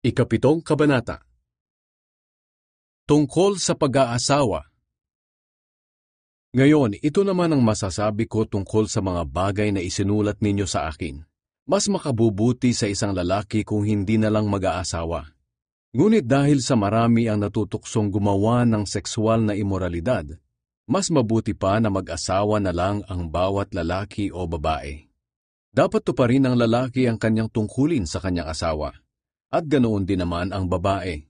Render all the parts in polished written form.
Ikapitong Kabanata. Tungkol sa pag-aasawa. Ngayon, ito naman ang masasabi ko tungkol sa mga bagay na isinulat ninyo sa akin. Mas makabubuti sa isang lalaki kung hindi na lang mag-aasawa. Ngunit dahil sa marami ang natutuksong gumawa ng sexual na imoralidad, mas mabuti pa na mag-asawa na lang ang bawat lalaki o babae. Dapat tuparin ng lalaki ang kanyang tungkulin sa kanyang asawa. At ganoon din naman ang babae,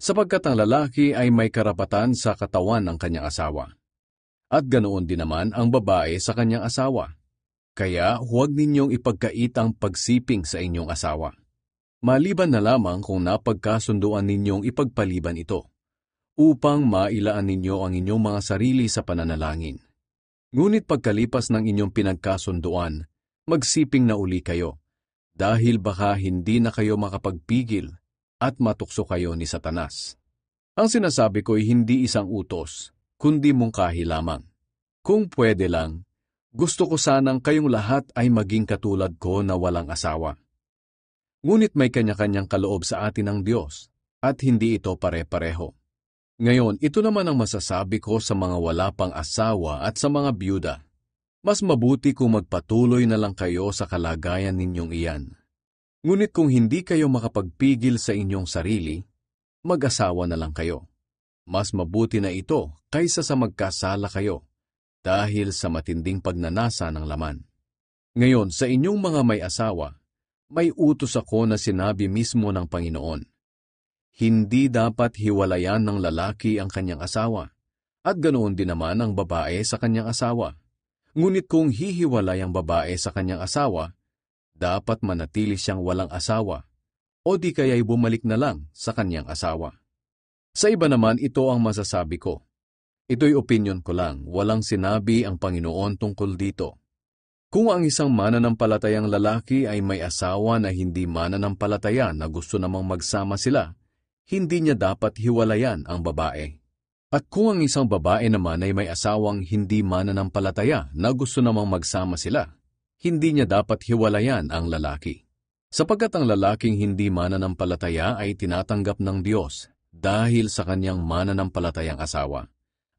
sapagkat ang lalaki ay may karapatan sa katawan ng kanyang asawa. At ganoon din naman ang babae sa kanyang asawa. Kaya huwag ninyong ipagkait ang pagsiping sa inyong asawa. Maliban na lamang kung napagkasunduan ninyong ipagpaliban ito, upang mailaan ninyo ang inyong mga sarili sa pananalangin. Ngunit pagkalipas ng inyong pinagkasunduan, magsiping na uli kayo, dahil baka hindi na kayo makapagpigil at matukso kayo ni Satanas. Ang sinasabi ko'y hindi isang utos, kundi mungkahi lamang. Kung pwede lang, gusto ko sanang kayong lahat ay maging katulad ko na walang asawa. Ngunit may kanya-kanyang kaloob sa atin ng Diyos, at hindi ito pare-pareho. Ngayon, ito naman ang masasabi ko sa mga wala pang asawa at sa mga byuda. Mas mabuti kung magpatuloy na lang kayo sa kalagayan ninyong iyan. Ngunit kung hindi kayo makapagpigil sa inyong sarili, mag-asawa na lang kayo. Mas mabuti na ito kaysa sa magkasala kayo dahil sa matinding pagnanasa ng laman. Ngayon, sa inyong mga may asawa, may utos ako na sinabi mismo ng Panginoon. Hindi dapat hiwalayan ng lalaki ang kanyang asawa, at ganoon din naman ang babae sa kanyang asawa. Ngunit kung hihiwalay ang babae sa kanyang asawa, dapat manatili siyang walang asawa, o di kaya'y bumalik na lang sa kanyang asawa. Sa iba naman, ito ang masasabi ko. Ito'y opinyon ko lang, walang sinabi ang Panginoon tungkol dito. Kung ang isang mananampalatayang lalaki ay may asawa na hindi mananampalataya na gusto namang magsama sila, hindi niya dapat hiwalayan ang babae. At kung ang isang babae naman ay may asawang hindi mananampalataya na gusto namang magsama sila, hindi niya dapat hiwalayan ang lalaki. Sapagkat ang lalaking hindi mananampalataya ay tinatanggap ng Diyos dahil sa kanyang mananampalatayang asawa.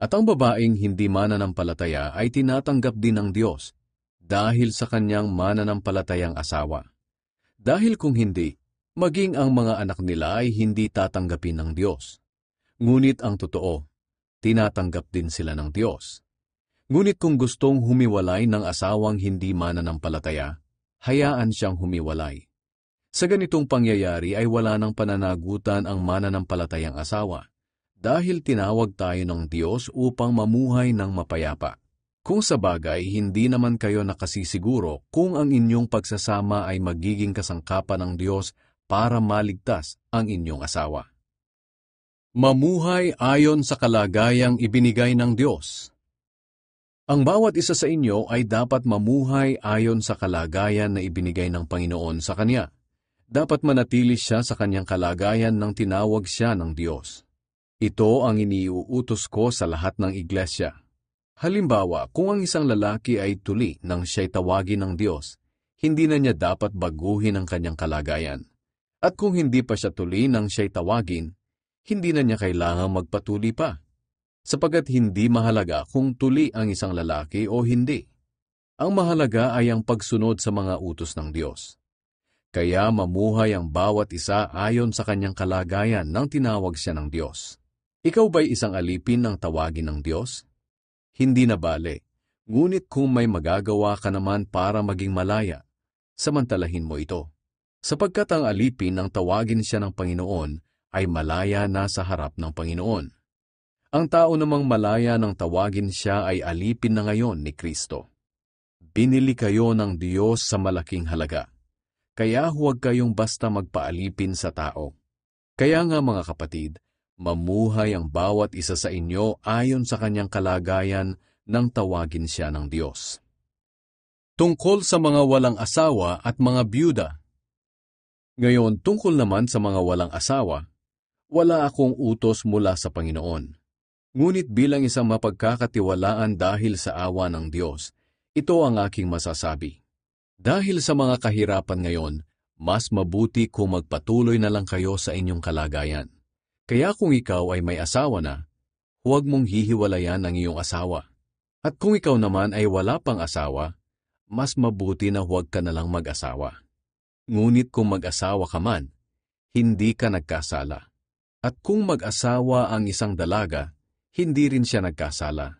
At ang babaeng hindi mananampalataya ay tinatanggap din ng Diyos dahil sa kanyang mananampalatayang asawa. Dahil kung hindi, maging ang mga anak nila ay hindi tatanggapin ng Diyos. Ngunit ang totoo, tinatanggap din sila ng Diyos. Ngunit kung gustong humiwalay ng asawang hindi mananampalataya, hayaan siyang humiwalay. Sa ganitong pangyayari ay wala ng pananagutan ang mananampalatayang asawa, dahil tinawag tayo ng Diyos upang mamuhay ng mapayapa. Kung sa bagay, hindi naman kayo nakasisiguro kung ang inyong pagsasama ay magiging kasangkapan ng Diyos para maligtas ang inyong asawa. Mamuhay ayon sa kalagayang ibinigay ng Diyos. Ang bawat isa sa inyo ay dapat mamuhay ayon sa kalagayan na ibinigay ng Panginoon sa Kanya. Dapat manatili siya sa Kanyang kalagayan nang tinawag siya ng Diyos. Ito ang iniuutos ko sa lahat ng iglesia. Halimbawa, kung ang isang lalaki ay tuli nang siya'y tawagin ng Diyos, hindi na niya dapat baguhin ang kanyang kalagayan. At kung hindi pa siya tuli nang siya'y tawagin, hindi na niya kailangang magpatuli pa, sapagkat hindi mahalaga kung tuli ang isang lalaki o hindi. Ang mahalaga ay ang pagsunod sa mga utos ng Diyos. Kaya mamuhay ang bawat isa ayon sa kanyang kalagayan nang tinawag siya ng Diyos. Ikaw ba'y isang alipin ng tawagin ng Diyos? Hindi na bale, ngunit kung may magagawa ka naman para maging malaya, samantalahin mo ito. Sapagkat ang alipin ng tawagin siya ng Panginoon ay malaya na sa harap ng Panginoon. Ang tao namang malaya ng tawagin siya ay alipin na ngayon ni Kristo. Binili kayo ng Diyos sa malaking halaga, kaya huwag kayong basta magpaalipin sa tao. Kaya nga mga kapatid, mamuhay ang bawat isa sa inyo ayon sa kanyang kalagayan nang tawagin siya ng Diyos. Tungkol sa mga walang asawa at mga byuda. Ngayon, tungkol naman sa mga walang asawa, wala akong utos mula sa Panginoon. Ngunit bilang isang mapagkakatiwalaan dahil sa awa ng Diyos, ito ang aking masasabi. Dahil sa mga kahirapan ngayon, Mas mabuti kung magpatuloy na lang kayo sa inyong kalagayan. Kaya kung ikaw ay may asawa na, huwag mong hihiwalayan ang iyong asawa. At kung ikaw naman ay wala pang asawa, mas mabuti na huwag ka na lang mag-asawa. Ngunit kung mag-asawa ka man, hindi ka nagkasala. At kung mag-asawa ang isang dalaga, hindi rin siya nagkasala.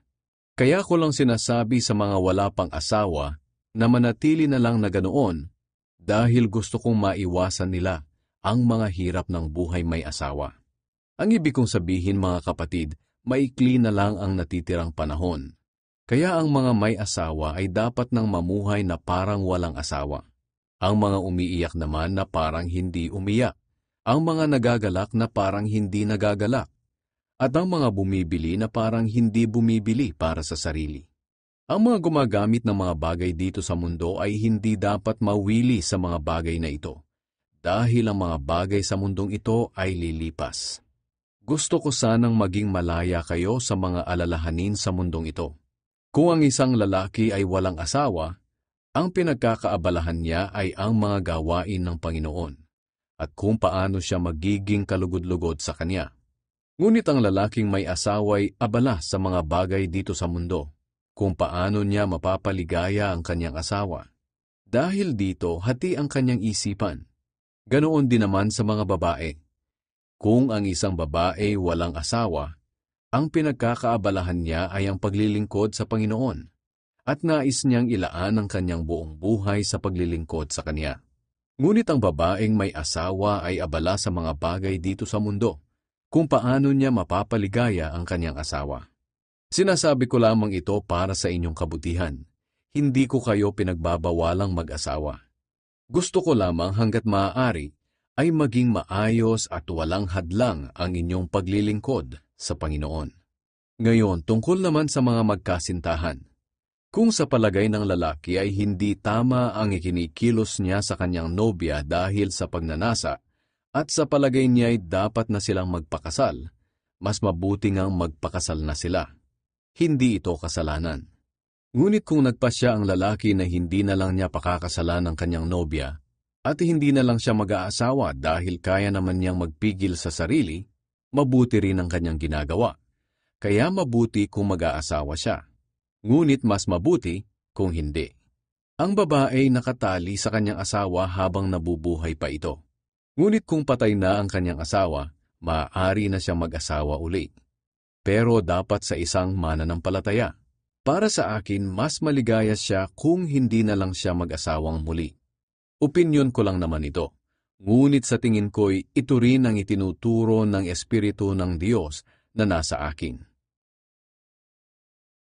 Kaya ko lang sinasabi sa mga wala pang asawa na manatili na lang na ganoon dahil gusto kong maiwasan nila ang mga hirap ng buhay may asawa. Ang ibig kong sabihin mga kapatid, maikli na lang ang natitirang panahon. Kaya ang mga may asawa ay dapat nang mamuhay na parang walang asawa. Ang mga umiiyak naman na parang hindi umiyak. Ang mga nagagalak na parang hindi nagagalak. At ang mga bumibili na parang hindi bumibili para sa sarili. Ang mga gumagamit ng mga bagay dito sa mundo ay hindi dapat mawili sa mga bagay na ito. Dahil ang mga bagay sa mundong ito ay lilipas. Gusto ko sanang maging malaya kayo sa mga alalahanin sa mundong ito. Kung ang isang lalaki ay walang asawa, ang pinagkakaabalahan niya ay ang mga gawain ng Panginoon at kung paano siya magiging kalugod-lugod sa kanya. Ngunit ang lalaking may asawa ay abala sa mga bagay dito sa mundo, kung paano niya mapapaligaya ang kanyang asawa. Dahil dito, hati ang kanyang isipan. Ganoon din naman sa mga babae. Kung ang isang babae walang asawa, ang pinagkakaabalahan niya ay ang paglilingkod sa Panginoon at nais niyang ilaan ang kanyang buong buhay sa paglilingkod sa Kanya. Ngunit ang babaeng may asawa ay abala sa mga bagay dito sa mundo, kung paano niya mapapaligaya ang kanyang asawa. Sinasabi ko lamang ito para sa inyong kabutihan. Hindi ko kayo pinagbabawalang mag-asawa. Gusto ko lamang hanggat maaari ay maging maayos at walang hadlang ang inyong paglilingkod sa Panginoon. Ngayon, tungkol naman sa mga magkasintahan. Kung sa palagay ng lalaki ay hindi tama ang ikinikilos niya sa kanyang nobya dahil sa pagnanasa, at sa palagay niya ay dapat na silang magpakasal, mas mabuti ngang magpakasal na sila. Hindi ito kasalanan. Ngunit kung nagpasya ang lalaki na hindi na lang niya pakakasalan ang kanyang nobya, at hindi na lang siya mag-aasawa dahil kaya naman niyang magpigil sa sarili, mabuti rin ang kanyang ginagawa. Kaya mabuti kung mag-aasawa siya. Ngunit mas mabuti kung hindi. Ang babae nakatali sa kanyang asawa habang nabubuhay pa ito. Ngunit kung patay na ang kanyang asawa, maaari na siyang mag-asawa uli. Pero dapat sa isang mananampalataya. Para sa akin, mas maligaya siya kung hindi na lang siya mag-asawang muli. Opinyon ko lang naman ito. Ngunit sa tingin ko'y ito rin ang itinuturo ng Espiritu ng Diyos na nasa akin.